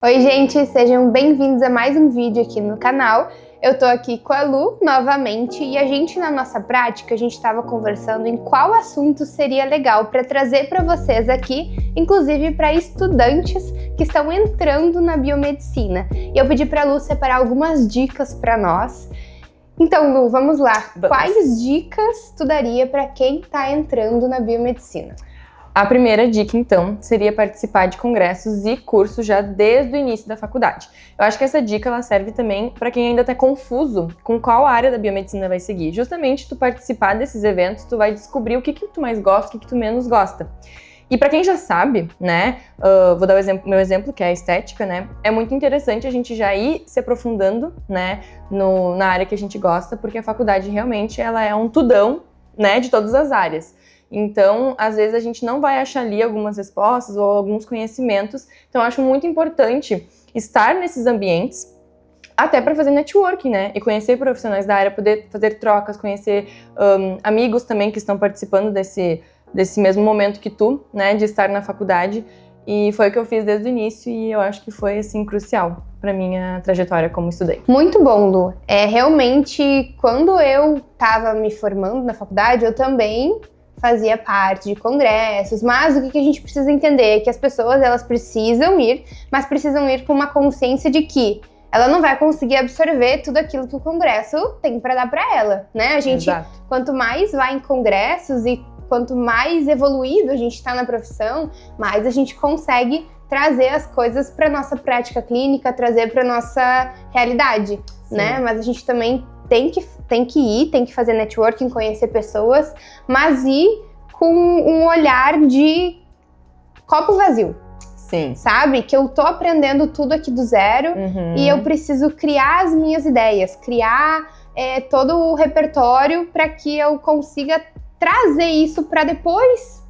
Oi gente, sejam bem-vindos a mais um vídeo aqui no canal. Eu tô aqui com a Lu novamente e a gente na nossa prática, a gente estava conversando em qual assunto seria legal para trazer para vocês aqui, inclusive para estudantes que estão entrando na biomedicina. E eu pedi para a Lu separar algumas dicas para nós. Então Lu, vamos lá. Quais dicas tu daria para quem está entrando na biomedicina? A primeira dica, então, seria participar de congressos e cursos já desde o início da faculdade. Eu acho que essa dica ela serve também para quem ainda está confuso com qual área da biomedicina vai seguir. Justamente, tu participar desses eventos, tu vai descobrir o que tu mais gosta, o que tu menos gosta. E para quem já sabe, né, vou dar meu exemplo, que é a estética, né, é muito interessante a gente já ir se aprofundando, né, na área que a gente gosta, porque a faculdade realmente ela é um tudão, né, de todas as áreas. Então, às vezes a gente não vai achar ali algumas respostas ou alguns conhecimentos. Então, eu acho muito importante estar nesses ambientes, até para fazer networking, né? E conhecer profissionais da área, poder fazer trocas, conhecer amigos também que estão participando desse mesmo momento que tu, né? De estar na faculdade. E foi o que eu fiz desde o início e eu acho que foi, assim, crucial para minha trajetória como estudante. Muito bom, Lu. Realmente, quando eu estava me formando na faculdade, eu também fazia parte de congressos, mas o que a gente precisa entender é que as pessoas elas precisam ir, mas precisam ir com uma consciência de que ela não vai conseguir absorver tudo aquilo que o congresso tem para dar para ela, né? A gente, Exato. Quanto mais vai em congressos e quanto mais evoluído a gente está na profissão, mais a gente consegue trazer as coisas para nossa prática clínica, trazer para nossa realidade, né? Mas a gente também tem que fazer networking, conhecer pessoas, mas ir com um olhar de copo vazio. Sim. Sabe? Que eu tô aprendendo tudo aqui do zero e eu preciso criar as minhas ideias, criar todo o repertório para que eu consiga trazer isso para depois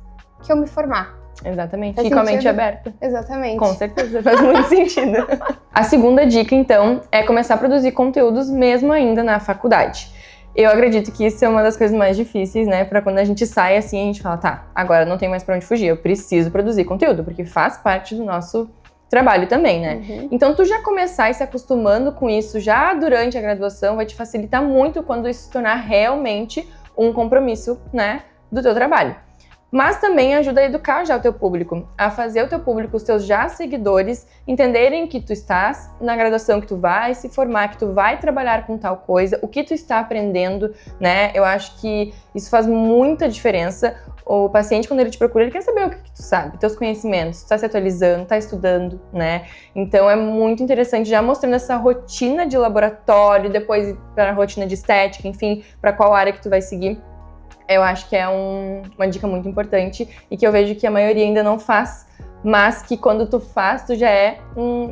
que eu me formar. Exatamente, Faz e com a mente sentido? aberta. Exatamente. Com certeza, faz muito sentido. A segunda dica, então, é começar a produzir conteúdos mesmo ainda na faculdade. Eu acredito que isso é uma das coisas mais difíceis, né? Pra quando a gente sai assim, a gente fala, tá, agora não tem mais pra onde fugir, eu preciso produzir conteúdo, porque faz parte do nosso trabalho também, né? Então, tu já começar e se acostumando com isso já durante a graduação vai te facilitar muito quando isso se tornar realmente um compromisso, né, do teu trabalho. Mas também ajuda a educar já o teu público, a fazer o teu público, os teus já seguidores, entenderem que tu estás na graduação, que tu vai se formar, que tu vai trabalhar com tal coisa, o que tu está aprendendo, né? Eu acho que isso faz muita diferença. O paciente, quando ele te procura, ele quer saber o que tu sabe, teus conhecimentos, tu tá se atualizando, tá estudando, né? Então é muito interessante já mostrando essa rotina de laboratório, depois para a rotina de estética, enfim, para qual área que tu vai seguir. Eu acho que é uma dica muito importante e que eu vejo que a maioria ainda não faz, mas que quando tu faz, tu já é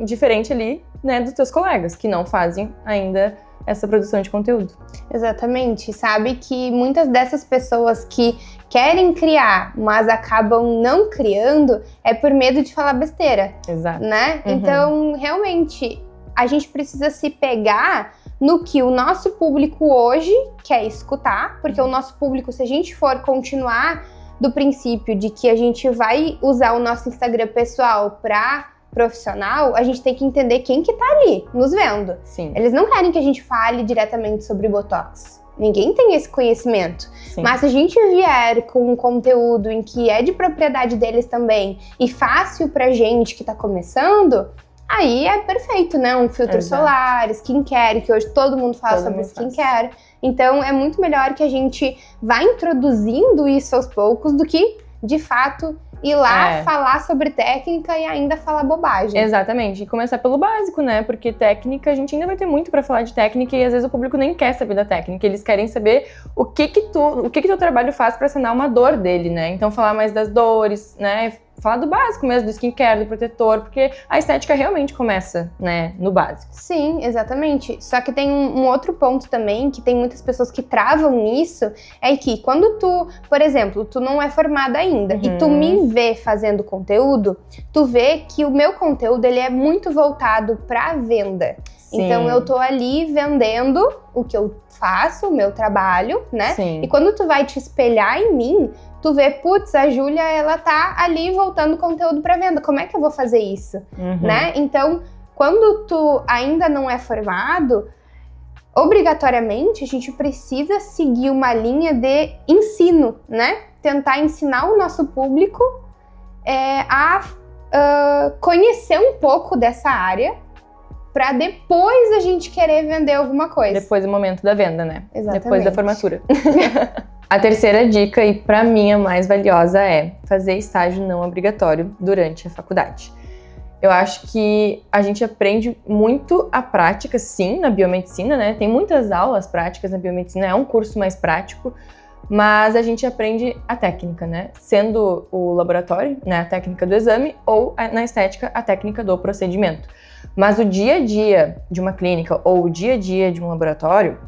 diferente ali, né, dos teus colegas, que não fazem ainda essa produção de conteúdo. Exatamente. Sabe que muitas dessas pessoas que querem criar, mas acabam não criando, é por medo de falar besteira. Exato. Né? Então, realmente, a gente precisa se pegar no que o nosso público hoje quer escutar, porque o nosso público, se a gente for continuar do princípio de que a gente vai usar o nosso Instagram pessoal para profissional, a gente tem que entender quem que tá ali nos vendo. Sim. Eles não querem que a gente fale diretamente sobre Botox. Ninguém tem esse conhecimento. Sim. Mas se a gente vier com um conteúdo em que é de propriedade deles também e fácil pra gente que tá começando, aí é perfeito, né? Um filtro solar, skincare, que hoje todo mundo fala sobre skincare. Então, é muito melhor que a gente vá introduzindo isso aos poucos do que, de fato, ir lá falar sobre técnica e ainda falar bobagem. Exatamente. E começar pelo básico, né? Porque técnica, a gente ainda vai ter muito pra falar de técnica e às vezes o público nem quer saber da técnica. Eles querem saber o que teu trabalho faz pra sanar uma dor dele, né? Então, falar mais das dores, né? Falar do básico mesmo, do skincare, do protetor, porque a estética realmente começa, né, no básico. Sim, exatamente. Só que tem um outro ponto também, que tem muitas pessoas que travam nisso, é que quando tu, por exemplo, tu não é formada ainda, e tu me vê fazendo conteúdo, tu vê que o meu conteúdo, ele é muito voltado pra venda. Sim. Então, eu tô ali vendendo o que eu faço, o meu trabalho, né? Sim. E quando tu vai te espelhar em mim, tu vê, putz, a Júlia, ela tá ali voltando conteúdo para venda, como é que eu vou fazer isso, né? Então, quando tu ainda não é formado, obrigatoriamente a gente precisa seguir uma linha de ensino, né? Tentar ensinar o nosso público a conhecer um pouco dessa área para depois a gente querer vender alguma coisa. Depois do momento da venda, né? Exatamente. Depois da formatura. A terceira dica, e para mim a mais valiosa, é fazer estágio não obrigatório durante a faculdade. Eu acho que a gente aprende muito a prática, sim, na biomedicina, né? Tem muitas aulas práticas na biomedicina, é um curso mais prático, mas a gente aprende a técnica, né? Sendo o laboratório, né, a técnica do exame, ou na estética, a técnica do procedimento. Mas o dia a dia de uma clínica ou o dia a dia de um laboratório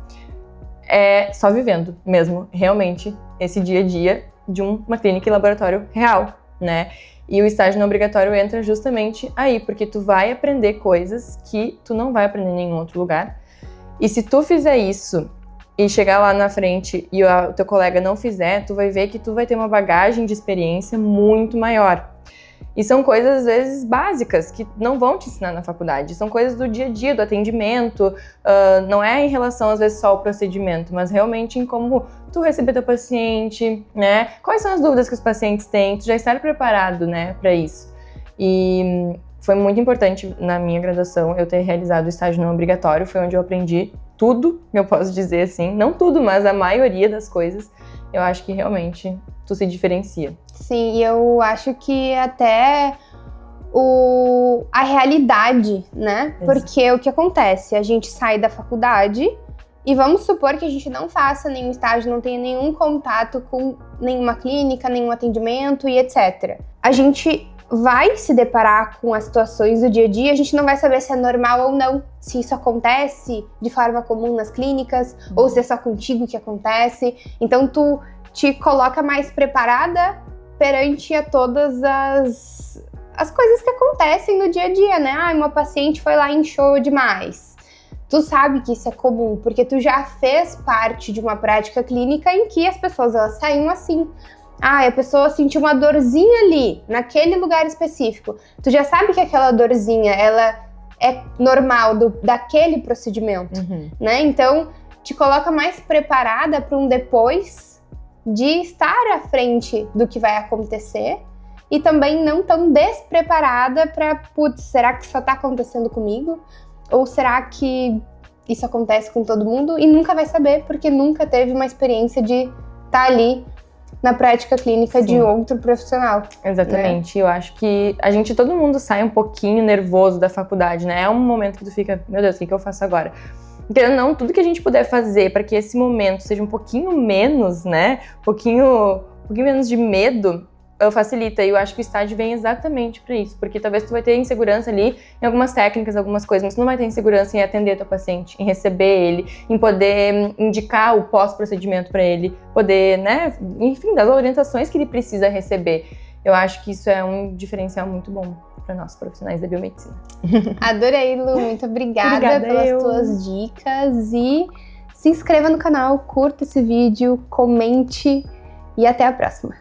é só vivendo mesmo, realmente, esse dia a dia de uma clínica e laboratório real, né? E o estágio não obrigatório entra justamente aí, porque tu vai aprender coisas que tu não vai aprender em nenhum outro lugar. E se tu fizer isso e chegar lá na frente e o teu colega não fizer, tu vai ver que tu vai ter uma bagagem de experiência muito maior. E são coisas, às vezes, básicas, que não vão te ensinar na faculdade. São coisas do dia a dia, do atendimento. Não é em relação, às vezes, só ao procedimento, mas realmente em como tu receber teu paciente, né? Quais são as dúvidas que os pacientes têm? Tu já estar preparado, né, para isso. E foi muito importante na minha graduação eu ter realizado o estágio não obrigatório. Foi onde eu aprendi tudo, eu posso dizer assim. Não tudo, mas a maioria das coisas. Eu acho que realmente tu se diferencia. Sim, e eu acho que até a realidade, né? Exato. Porque o que acontece? A gente sai da faculdade e vamos supor que a gente não faça nenhum estágio, não tenha nenhum contato com nenhuma clínica, nenhum atendimento e etc. A gente vai se deparar com as situações do dia a dia, a gente não vai saber se é normal ou não, se isso acontece de forma comum nas clínicas, ou se é só contigo que acontece. Então, tu te coloca mais preparada perante a todas as coisas que acontecem no dia a dia, né? Uma paciente foi lá e inchou demais. Tu sabe que isso é comum, porque tu já fez parte de uma prática clínica em que as pessoas elas saíam assim. A pessoa sentiu uma dorzinha ali, naquele lugar específico. Tu já sabe que aquela dorzinha, ela é normal daquele procedimento, né? Então, te coloca mais preparada para um depois de estar à frente do que vai acontecer e também não tão despreparada para, putz, será que só tá acontecendo comigo? Ou será que isso acontece com todo mundo? E nunca vai saber, porque nunca teve uma experiência de estar ali na prática clínica de outro profissional. Exatamente. Né? Eu acho que todo mundo sai um pouquinho nervoso da faculdade, né? É um momento que tu fica, meu Deus, o que eu faço agora? Querendo ou não, tudo que a gente puder fazer para que esse momento seja um pouquinho menos, né? Um pouquinho menos de medo, facilita. E eu acho que o estágio vem exatamente para isso. Porque talvez tu vai ter insegurança ali em algumas técnicas, algumas coisas, mas tu não vai ter insegurança em atender teu paciente, em receber ele, em poder indicar o pós-procedimento para ele, poder, né? Enfim, das orientações que ele precisa receber. Eu acho que isso é um diferencial muito bom para nós profissionais da biomedicina. Adorei, Lu. Muito obrigada pelas tuas dicas e se inscreva no canal, curta esse vídeo, comente e até a próxima.